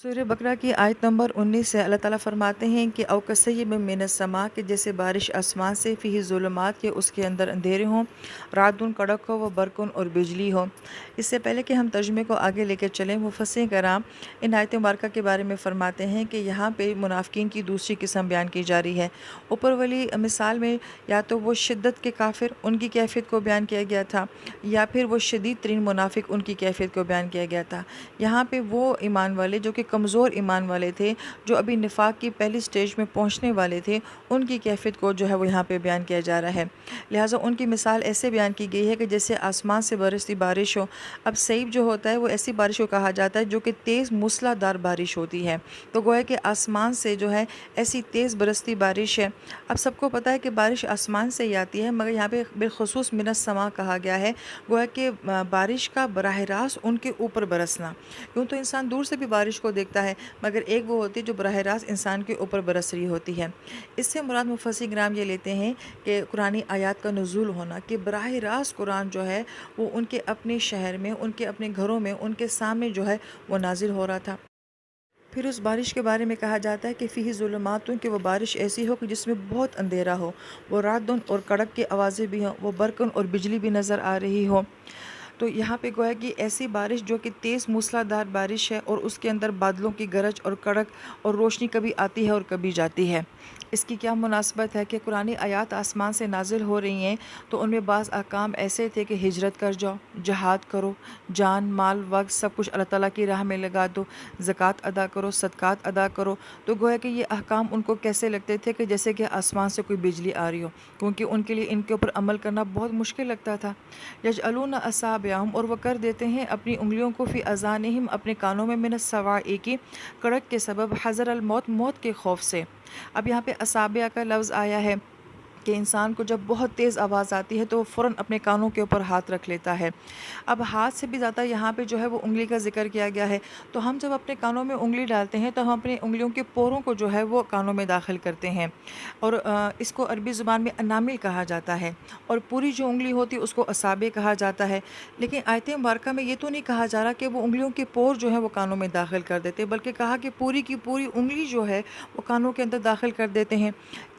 سورہ بقرہ کی آیت نمبر 19 سے اللہ تعالیٰ فرماتے ہیں کہ او کصیب من السماء کہ جیسے بارش آسمان سے فیہ ظلمات کے اس کے اندر اندھیرے ہوں، رعدٌ کڑک ہو و برقٌ اور بجلی ہو۔ اس سے پہلے کہ ہم ترجمے کو آگے لے کے چلیں، مفسرین کرام ان آیت مبارکہ کے بارے میں فرماتے ہیں کہ یہاں پہ منافقین کی دوسری قسم بیان کی جا رہی ہے۔ اوپر والی مثال میں یا تو وہ شدت کے کافر ان کی کیفیت کو بیان کیا گیا تھا، یا پھر وہ شدید ترین منافق ان کی کیفیت کو بیان کیا گیا تھا۔ یہاں پہ وہ ایمان والے جو کہ کمزور ایمان والے تھے، جو ابھی نفاق کی پہلی سٹیج میں پہنچنے والے تھے، ان کی کیفیت کو جو ہے وہ یہاں پہ بیان کیا جا رہا ہے۔ لہٰذا ان کی مثال ایسے بیان کی گئی ہے کہ جیسے آسمان سے برستی بارش ہو۔ اب سیب جو ہوتا ہے وہ ایسی بارش کو کہا جاتا ہے جو کہ تیز موسلا دار بارش ہوتی ہے، تو گویا کہ آسمان سے جو ہے ایسی تیز برستی بارش ہے۔ اب سب کو پتہ ہے کہ بارش آسمان سے ہی آتی ہے، مگر یہاں پہ بالخصوص من السماء کہا گیا ہے، گویا کہ بارش کا براہ راست ان کے اوپر برسنا۔ کیوں تو انسان دور سے بھی بارش کو دیکھتا ہے، مگر ایک وہ ہوتی ہے جو براہ راست انسان کے اوپر برس رہی ہوتی ہے۔ اس سے مراد مفسرین کرام یہ لیتے ہیں کہ قرآنی آیات کا نزول ہونا، کہ براہ راست قرآن جو ہے وہ ان کے اپنے شہر میں، ان کے اپنے گھروں میں، ان کے سامنے جو ہے وہ نازل ہو رہا تھا۔ پھر اس بارش کے بارے میں کہا جاتا ہے کہ فیہ ظلمات، کہ وہ بارش ایسی ہو کہ جس میں بہت اندھیرا ہو، وہ رعدٌ اور کڑک کی آوازیں بھی ہوں، وہ برقٌ اور بجلی بھی نظر آ رہی ہو۔ تو یہاں پہ گویا کہ ایسی بارش جو کہ تیز موسلا دار بارش ہے، اور اس کے اندر بادلوں کی گرج اور کڑک اور روشنی کبھی آتی ہے اور کبھی جاتی ہے۔ اس کی کیا مناسبت ہے کہ قرآنی آیات آسمان سے نازل ہو رہی ہیں، تو ان میں بعض احکام ایسے تھے کہ ہجرت کر جاؤ، جہاد کرو، جان مال وقت سب کچھ اللہ تعالیٰ کی راہ میں لگا دو، زکوٰۃ ادا کرو، صدقات ادا کرو۔ تو گویا کہ یہ احکام ان کو کیسے لگتے تھے کہ جیسے کہ آسمان سے کوئی بجلی آ رہی ہو، کیونکہ ان کے لیے ان کے اوپر عمل کرنا بہت مشکل لگتا تھا۔ یجعلون اصابعہم، اور وہ کر دیتے ہیں اپنی انگلیوں کو، فی اذانہم، اپنے کانوں میں، من الصواعق کی کڑک کے سبب، حذر الموت، موت کے خوف سے۔ اب یہاں پہ اصابع کا لفظ آیا ہے کہ انسان کو جب بہت تیز آواز آتی ہے تو وہ فوراً اپنے کانوں کے اوپر ہاتھ رکھ لیتا ہے۔ اب ہاتھ سے بھی زیادہ یہاں پہ جو ہے وہ انگلی کا ذکر کیا گیا ہے، تو ہم جب اپنے کانوں میں انگلی ڈالتے ہیں تو ہم اپنی انگلیوں کے پوروں کو جو ہے وہ کانوں میں داخل کرتے ہیں، اور اس کو عربی زبان میں انامل کہا جاتا ہے، اور پوری جو انگلی ہوتی ہے اس کو اصابع کہا جاتا ہے۔ لیکن آیت مبارکہ میں یہ تو نہیں کہا جا رہا کہ وہ انگلیوں کے پور جو ہیں وہ کانوں میں داخل کر دیتے، بلکہ کہا کہ پوری کی پوری انگلی جو ہے وہ کانوں کے اندر داخل کر دیتے ہیں۔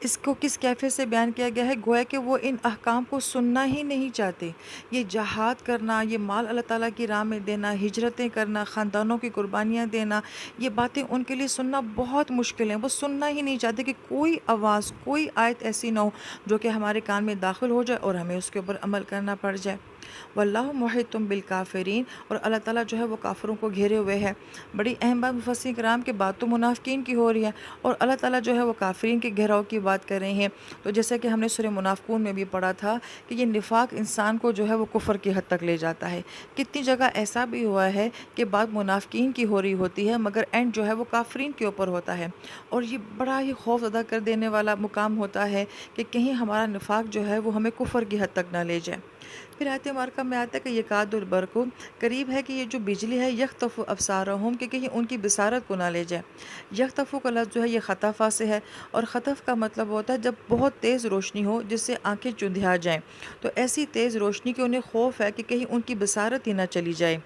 اس کو کس کیفیت سے بیان کیا گیا ہے؟ گویا کہ وہ ان احکام کو سننا ہی نہیں چاہتے۔ یہ جہاد کرنا، یہ مال اللہ تعالیٰ کی راہ میں دینا، ہجرتیں کرنا، خاندانوں کی قربانیاں دینا، یہ باتیں ان کے لیے سننا بہت مشکل ہیں۔ وہ سننا ہی نہیں چاہتے کہ کوئی آواز، کوئی آیت ایسی نہ ہو جو کہ ہمارے کان میں داخل ہو جائے اور ہمیں اس کے اوپر عمل کرنا پڑ جائے۔ واللہ محیط بالکافرین، اور اللہ تعالیٰ جو ہے وہ کافروں کو گھیرے ہوئے ہے۔ بڑی اہم بات مفسرین کرام کی بات تو منافقین کی ہو رہی ہے، اور اللہ تعالیٰ جو ہے وہ کافرین کے گھیراؤ کی بات کر رہے ہیں۔ تو جیسا کہ ہم نے سورہ منافقون میں بھی پڑھا تھا کہ یہ نفاق انسان کو جو ہے وہ کفر کی حد تک لے جاتا ہے۔ کتنی جگہ ایسا بھی ہوا ہے کہ بات منافقین کی ہو رہی ہوتی ہے، مگر اینڈ جو ہے وہ کافرین کے اوپر ہوتا ہے، اور یہ بڑا ہی خوف زدہ کر دینے والا مقام ہوتا ہے کہ کہیں ہمارا نفاق جو ہے وہ ہمیں کفر کی حد تک نہ لے جائے۔ پھر آیت مبارکہ میں آتا ہے کہ یکاد البرق، قریب ہے کہ یہ جو بجلی ہے، یخطف ابصارہم، کہ کہیں ان کی بصارت کو نہ لے جائے۔ یخطف کا لفظ جو ہے یہ خطفہ سے ہے، اور خطف کا مطلب ہوتا ہے جب بہت تیز روشنی ہو جس سے آنکھیں چندھیا جائیں، تو ایسی تیز روشنی کہ انہیں خوف ہے کہ کہیں ان کی بصارت ہی نہ چلی جائے۔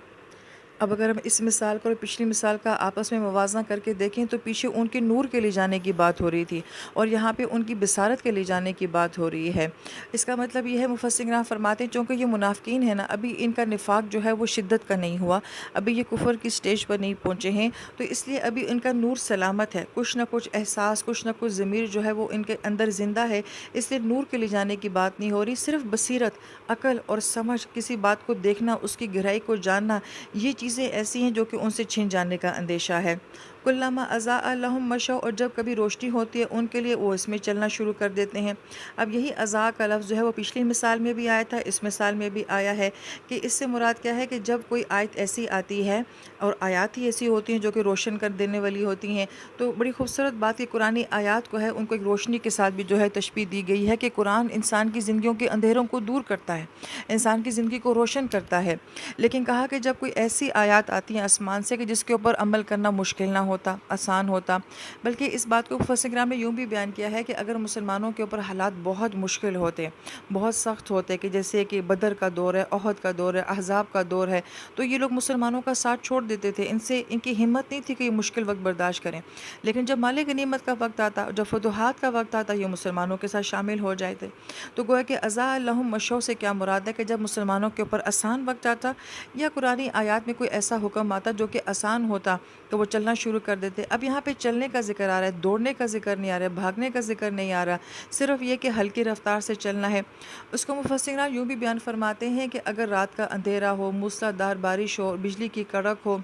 اب اگر ہم اس مثال کو اور پچھلی مثال کا آپس میں موازنہ کر کے دیکھیں تو پیچھے ان کے نور کے لے جانے کی بات ہو رہی تھی، اور یہاں پہ ان کی بصارت کے لے جانے کی بات ہو رہی ہے۔ اس کا مطلب یہ ہے، مفسرین کرام فرماتے ہیں، چونکہ یہ منافقین ہیں نا، ابھی ان کا نفاق جو ہے وہ شدت کا نہیں ہوا، ابھی یہ کفر کی سٹیج پر نہیں پہنچے ہیں، تو اس لیے ابھی ان کا نور سلامت ہے، کچھ نہ کچھ احساس، کچھ نہ کچھ ضمیر جو ہے وہ ان کے اندر زندہ ہے، اس لیے نور کے لے جانے کی بات نہیں ہو رہی۔ صرف بصیرت، عقل اور سمجھ، کسی بات کو دیکھنا، اس کی گہرائی کو جاننا، یہ چیزیں ایسی ہیں جو کہ ان سے چھن جانے کا اندیشہ ہے۔ کلما اضاء لهم مشوا، اور جب کبھی روشنی ہوتی ہے ان کے لیے وہ اس میں چلنا شروع کر دیتے ہیں۔ اب یہی اضاء کا لفظ جو ہے وہ پچھلی مثال میں بھی آیا تھا، اس مثال میں بھی آیا ہے، کہ اس سے مراد کیا ہے کہ جب کوئی آیت ایسی آتی ہے، اور آیات ہی ایسی ہوتی ہیں جو کہ روشن کر دینے والی ہوتی ہیں، تو بڑی خوبصورت بات کہ قرآنی آیات کو ہے ان کو ایک روشنی کے ساتھ بھی جو ہے تشبیہ دی گئی ہے، کہ قرآن انسان کی زندگیوں کے اندھیروں کو دور کرتا ہے، انسان کی زندگی کو روشن کرتا ہے۔ لیکن کہا کہ جب کوئی ایسی آیات آتی ہیں آسمان سے کہ جس کے اوپر عمل کرنا مشکل نہ ہوتا، آسان ہوتا، بلکہ اس بات کو مفسرین کرام نے یوں بھی بیان کیا ہے کہ اگر مسلمانوں کے اوپر حالات بہت مشکل ہوتے، بہت سخت ہوتے، کہ جیسے کہ بدر کا دور ہے، احد کا دور ہے، احزاب کا دور ہے، تو یہ لوگ مسلمانوں کا ساتھ چھوڑ دیتے تھے، ان کی ہمت نہیں تھی کہ یہ مشکل وقت برداشت کریں، لیکن جب مال غنیمت کا وقت آتا، جب فتوحات کا وقت آتا، یہ مسلمانوں کے ساتھ شامل ہو جائے تھے۔ تو گویا کہ ازا لہم مشو سے کیا مراد ہے کہ جب مسلمانوں کے اوپر آسان وقت آتا یا قرآن آیات میں کوئی ایسا حکم آتا جو کہ آسان ہوتا تو وہ چلنا شروع کر دیتے۔ اب یہاں پہ چلنے کا ذکر آ رہا ہے، دوڑنے کا ذکر نہیں آ رہا ہے، بھاگنے کا ذکر نہیں آ رہا، صرف یہ کہ ہلکی رفتار سے چلنا ہے۔ اس کو مفسرین یوں بھی بیان فرماتے ہیں کہ اگر رات کا اندھیرا ہو، موسلادھار دار بارش ہو، بجلی کی کڑک ہو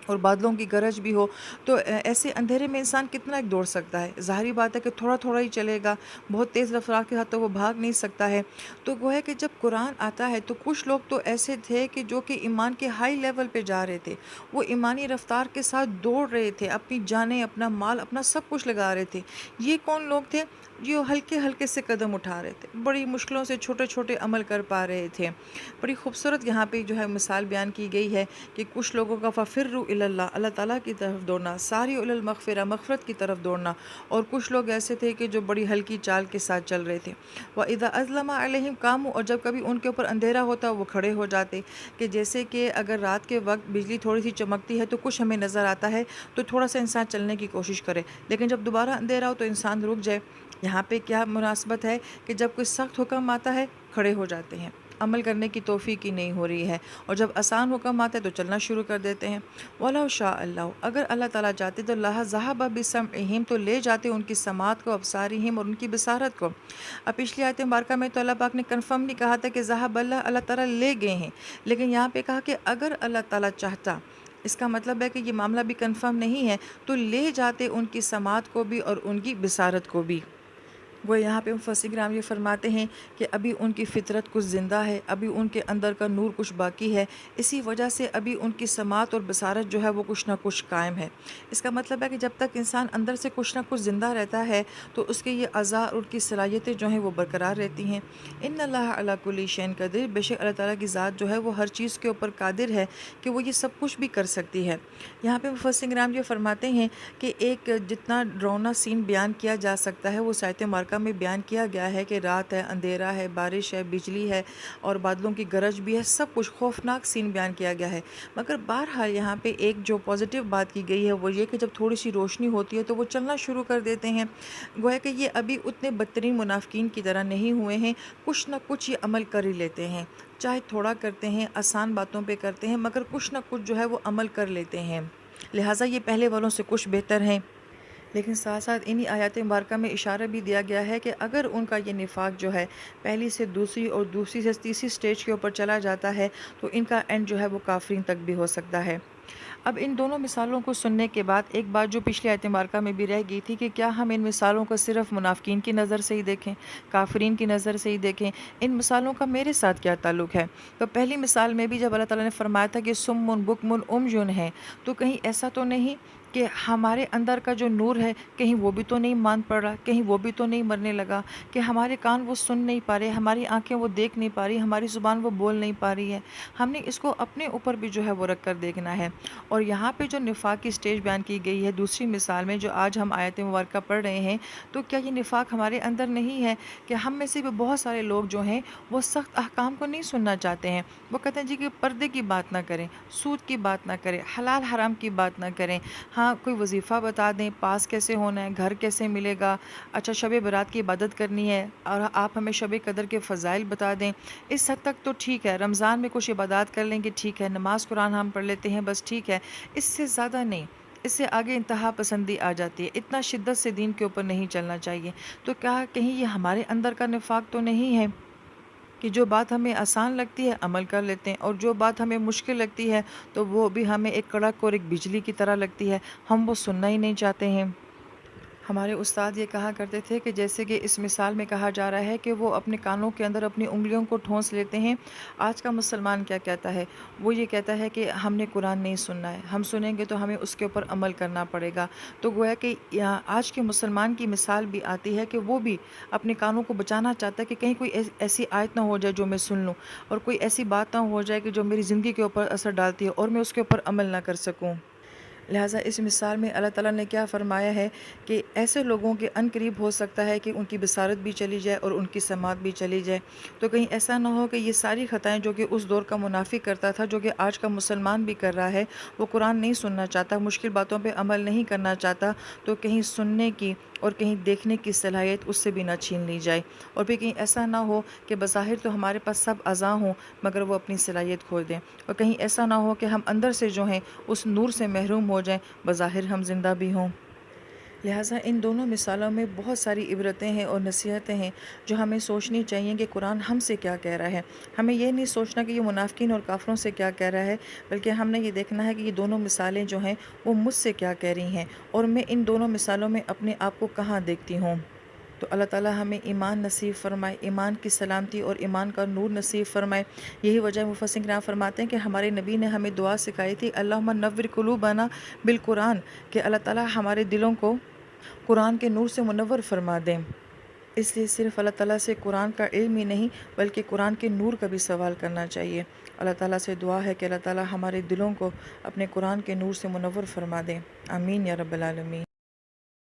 اور بادلوں کی گرج بھی ہو، تو ایسے اندھیرے میں انسان کتنا ایک دوڑ سکتا ہے؟ ظاہری بات ہے کہ تھوڑا تھوڑا ہی چلے گا، بہت تیز رفتار کے ساتھ تو وہ بھاگ نہیں سکتا ہے۔ تو گویا کہ جب قرآن آتا ہے تو کچھ لوگ تو ایسے تھے کہ جو کہ ایمان کے ہائی لیول پہ جا رہے تھے، وہ ایمانی رفتار کے ساتھ دوڑ رہے تھے، اپنی جانیں، اپنا مال، اپنا سب کچھ لگا رہے تھے۔ یہ کون لوگ تھے؟ جو ہلکے ہلکے سے قدم اٹھا رہے تھے، بڑی مشکلوں سے چھوٹے چھوٹے عمل کر پا رہے تھے۔ بڑی خوبصورت یہاں پہ جو ہے مثال بیان کی گئی ہے کہ کچھ لوگوں کا فَفِرُّوا إِلَى اللَّهِ، اللہ تعالیٰ کی طرف دوڑنا، ساری إِلَى الْمَغْفِرَةِ، مغفرت کی طرف دوڑنا، اور کچھ لوگ ایسے تھے کہ جو بڑی ہلکی چال کے ساتھ چل رہے تھے۔ وَإِذَا أَظْلَمَ عَلَيْهِمْ قَامُوا، اور جب کبھی ان کے اوپر اندھیرا ہوتا وہ کھڑے ہو جاتے، کہ جیسے کہ اگر رات کے وقت بجلی تھوڑی سی چمکتی ہے تو کچھ ہمیں نظر آتا ہے تو تھوڑا سا انسان چلنے کی کوشش کرے، لیکن جب دوبارہ اندھیرا ہو تو انسان رک جائے۔ یہاں پہ کیا مناسبت ہے کہ جب کوئی سخت حکم آتا ہے کھڑے ہو جاتے ہیں، عمل کرنے کی توفیق ہی نہیں ہو رہی ہے، اور جب آسان حکم آتا ہے تو چلنا شروع کر دیتے ہیں۔ وَلَوْ شَاءَ اللَّهُ، اگر اللہ تعالیٰ چاہتے تو لَذَهَبَ بِسَمْعِهِمْ، تو لے جاتے ان کی سماعت کو، ابصارہم، اور ان کی بصارت کو۔ اب پچھلی آیت مبارکہ میں تو اللہ پاک نے کنفرم نہیں کہا تھا کہ ذہب اللہ تعالیٰ لے گئے ہیں، لیکن یہاں پہ کہا کہ اگر اللہ تعالیٰ چاہتا، اس کا مطلب ہے کہ یہ معاملہ بھی کنفرم نہیں ہے، تو لے جاتے ان کی سماعت کو بھی اور ان کی بصارت کو بھی۔ وہ یہاں پہ مفسرین کرام یہ فرماتے ہیں کہ ابھی ان کی فطرت کچھ زندہ ہے، ابھی ان کے اندر کا نور کچھ باقی ہے، اسی وجہ سے ابھی ان کی سماعت اور بصارت جو ہے وہ کچھ نہ کچھ قائم ہے۔ اس کا مطلب ہے کہ جب تک انسان اندر سے کچھ نہ کچھ زندہ رہتا ہے تو اس کے یہ اعضاء اور کی صلاحیتیں جو ہیں وہ برقرار رہتی ہیں۔ ان اللہ علی کل شیء قدیر، بے شک اللہ تعالیٰ کی ذات جو ہے وہ ہر چیز کے اوپر قادر ہے کہ وہ یہ سب کچھ بھی کر سکتی ہے۔ یہاں پہ مفسرین کرام یہ فرماتے ہیں کہ ایک جتنا ڈراؤنا سین بیان کیا جا سکتا ہے وہ آیت مبارکہ میں بیان کیا گیا ہے کہ رات ہے، اندھیرا ہے، بارش ہے، بجلی ہے اور بادلوں کی گرج بھی ہے، سب کچھ خوفناک سین بیان کیا گیا ہے۔ مگر بہرحال یہاں پہ ایک جو پازیٹیو بات کی گئی ہے وہ یہ کہ جب تھوڑی سی روشنی ہوتی ہے تو وہ چلنا شروع کر دیتے ہیں۔ گویا کہ یہ ابھی اتنے بدترین منافقین کی طرح نہیں ہوئے ہیں، کچھ نہ کچھ یہ عمل کر ہی لیتے ہیں، چاہے تھوڑا کرتے ہیں، آسان باتوں پہ کرتے ہیں، مگر کچھ نہ کچھ جو ہے وہ عمل کر لیتے ہیں، لہٰذا یہ پہلے والوں سے کچھ بہتر ہیں۔ لیکن ساتھ ساتھ انہی آیات مبارکہ میں اشارہ بھی دیا گیا ہے کہ اگر ان کا یہ نفاق جو ہے پہلی سے دوسری اور دوسری سے تیسری سٹیج کے اوپر چلا جاتا ہے تو ان کا اینڈ جو ہے وہ کافرین تک بھی ہو سکتا ہے۔ اب ان دونوں مثالوں کو سننے کے بعد ایک بات جو پچھلی آیت مبارکہ میں بھی رہ گئی تھی کہ کیا ہم ان مثالوں کو صرف منافقین کی نظر سے ہی دیکھیں، کافرین کی نظر سے ہی دیکھیں، ان مثالوں کا میرے ساتھ کیا تعلق ہے؟ تو پہلی مثال میں بھی جب اللہ تعالیٰ نے فرمایا تھا کہ سم بکم عمیٌ ہے، تو کہیں ایسا تو نہیں کہ ہمارے اندر کا جو نور ہے کہیں وہ بھی تو نہیں مان پڑ رہا، کہیں وہ بھی تو نہیں مرنے لگا، کہ ہمارے کان وہ سن نہیں پا رہے، ہماری آنکھیں وہ دیکھ نہیں پا رہی، ہماری زبان وہ بول نہیں پا رہی ہے، ہم نے اس کو اپنے اوپر بھی جو ہے وہ رکھ کر دیکھنا ہے۔ اور یہاں پہ جو نفاق کی سٹیج بیان کی گئی ہے دوسری مثال میں جو آج ہم آیت مبارکہ پڑھ رہے ہیں، تو کیا یہ نفاق ہمارے اندر نہیں ہے کہ ہم میں سے بھی بہت سارے لوگ جو ہیں وہ سخت احکام کو نہیں سننا چاہتے ہیں، وہ کہتے ہیں جی کہ پردے کی بات نہ کریں، سود کی بات نہ کریں، حلال حرام کی بات نہ کریں، ہاں کوئی وظیفہ بتا دیں، پاس کیسے ہونا ہے، گھر کیسے ملے گا، اچھا شب برات کی عبادت کرنی ہے اور آپ ہمیں شب قدر کے فضائل بتا دیں، اس حد تک تو ٹھیک ہے، رمضان میں کچھ عبادات کر لیں گے ٹھیک ہے، نماز قرآن ہم پڑھ لیتے ہیں بس ٹھیک ہے، اس سے زیادہ نہیں، اس سے آگے انتہا پسندی آ جاتی ہے، اتنا شدت سے دین کے اوپر نہیں چلنا چاہیے۔ تو کیا کہیں یہ ہمارے اندر کا نفاق تو نہیں ہے کہ جو بات ہمیں آسان لگتی ہے عمل کر لیتے ہیں، اور جو بات ہمیں مشکل لگتی ہے تو وہ بھی ہمیں ایک کڑک اور ایک بجلی کی طرح لگتی ہے، ہم وہ سننا ہی نہیں چاہتے ہیں۔ ہمارے استاد یہ کہا کرتے تھے کہ جیسے کہ اس مثال میں کہا جا رہا ہے کہ وہ اپنے کانوں کے اندر اپنی انگلیوں کو ٹھونس لیتے ہیں، آج کا مسلمان کیا کہتا ہے؟ وہ یہ کہتا ہے کہ ہم نے قرآن نہیں سننا ہے، ہم سنیں گے تو ہمیں اس کے اوپر عمل کرنا پڑے گا۔ تو گویا کہ آج کے مسلمان کی مثال بھی آتی ہے کہ وہ بھی اپنے کانوں کو بچانا چاہتا ہے کہ کہیں کوئی ایسی آیت نہ ہو جائے جو میں سن لوں، اور کوئی ایسی بات نہ ہو جائے کہ جو میری زندگی کے اوپر اثر ڈالتی ہے اور میں اس کے اوپر عمل نہ کر سکوں۔ لہٰذا اس مثال میں اللہ تعالیٰ نے کیا فرمایا ہے کہ ایسے لوگوں کے ان قریب ہو سکتا ہے کہ ان کی بصارت بھی چلی جائے اور ان کی سماعت بھی چلی جائے، تو کہیں ایسا نہ ہو کہ یہ ساری خطائیں جو کہ اس دور کا منافق کرتا تھا، جو کہ آج کا مسلمان بھی کر رہا ہے، وہ قرآن نہیں سننا چاہتا، مشکل باتوں پہ عمل نہیں کرنا چاہتا، تو کہیں سننے کی اور کہیں دیکھنے کی صلاحیت اس سے بھی نہ چھین لی جائے، اور پھر کہیں ایسا نہ ہو کہ بظاہر تو ہمارے پاس سب اعضاء ہوں مگر وہ اپنی صلاحیت کھو دیں، اور کہیں ایسا نہ ہو کہ ہم اندر سے جو ہیں اس نور سے محروم ہو جائیں بظاہر ہم زندہ بھی ہوں۔ لہٰذا ان دونوں مثالوں میں بہت ساری عبرتیں ہیں اور نصیحتیں ہیں جو ہمیں سوچنی چاہیے کہ قرآن ہم سے کیا کہہ رہا ہے۔ ہمیں یہ نہیں سوچنا کہ یہ منافقین اور کافروں سے کیا کہہ رہا ہے، بلکہ ہم نے یہ دیکھنا ہے کہ یہ دونوں مثالیں جو ہیں وہ مجھ سے کیا کہہ رہی ہیں، اور میں ان دونوں مثالوں میں اپنے آپ کو کہاں دیکھتی ہوں۔ تو اللہ تعالیٰ ہمیں ایمان نصیب فرمائے، ایمان کی سلامتی اور ایمان کا نور نصیب فرمائے۔ یہی وجہ مفسرین کرام فرماتے ہیں کہ ہمارے نبی نے ہمیں دعا سکھائی تھی، اللہم نور قلوبنا بالقرآن، کہ اللہ تعالیٰ ہمارے دلوں کو قرآن کے نور سے منور فرما دیں۔ اس لیے صرف اللہ تعالیٰ سے قرآن کا علم ہی نہیں بلکہ قرآن کے نور کا بھی سوال کرنا چاہیے۔ اللہ تعالیٰ سے دعا ہے کہ اللہ تعالیٰ ہمارے دلوں کو اپنے قرآن کے نور سے منور فرما دیں، آمین یا رب العالمین۔